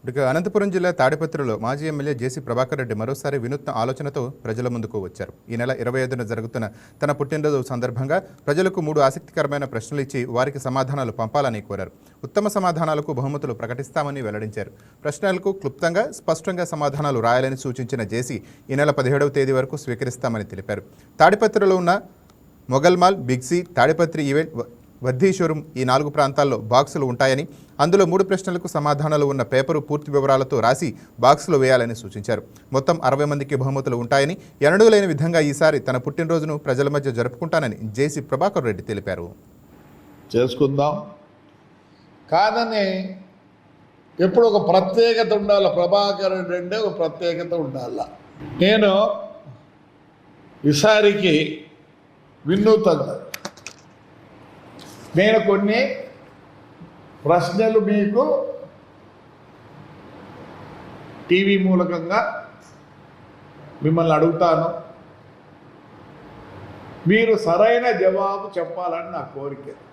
ఇక అనంతపురం జిల్లా తాడిపత్రిలో మాజీ ఎమ్మెల్యే జేసీ ప్రభాకర్ రెడ్డి మరోసారి వినూత్న ఆలోచనతో ప్రజల ముందుకు వచ్చారు. ఈ నెల 25న జరుగుతున్న తన పుట్టినరోజు సందర్భంగా ప్రజలకు 3 ఆసక్తికరమైన ప్రశ్నలు ఇచ్చి వారికి సమాధానాలు పంపాలని కోరారు. ఉత్తమ సమాధానాలకు బహుమతులు ప్రకటిస్తామని వెల్లడించారు. ప్రశ్నలకు క్లుప్తంగా స్పష్టంగా సమాధానాలు రాయాలని సూచించిన జేసీ ఈ నెల 17వ తేదీ వరకు స్వీకరిస్తామని తెలిపారు. తాడిపత్రిలో ఉన్న మొగల్మాల్, బిగ్సీ, తాడిపత్రి ఈవెంట్, వర్ధీశ్వరం ఈ 4 ప్రాంతాల్లో బాక్సులు ఉంటాయని, అందులో 3 ప్రశ్నలకు సమాధానాలు ఉన్న పేపరు పూర్తి వివరాలతో రాసి బాక్సులు వేయాలని సూచించారు. మొత్తం 60 మందికి బహుమతులు ఉంటాయని, ఎన్నడూ లేని విధంగా ఈసారి తన పుట్టినరోజును ప్రజల మధ్య జరుపుకుంటానని జేసీ ప్రభాకర్ రెడ్డి తెలిపారు. చేసుకుందాం కాదని ఎప్పుడు ఒక ప్రత్యేకత ఉండాలి. ప్రభాకర్ రెడ్డి అంటే ఒక ప్రత్యేకత ఉండాల. నేను ఈసారికి వినూతంగా నేను కొన్ని ప్రశ్నలు మీకు టీవీ మూలకంగా మిమ్మల్ని అడుగుతాను. మీరు సరైన జవాబు చెప్పాలని నా కోరిక.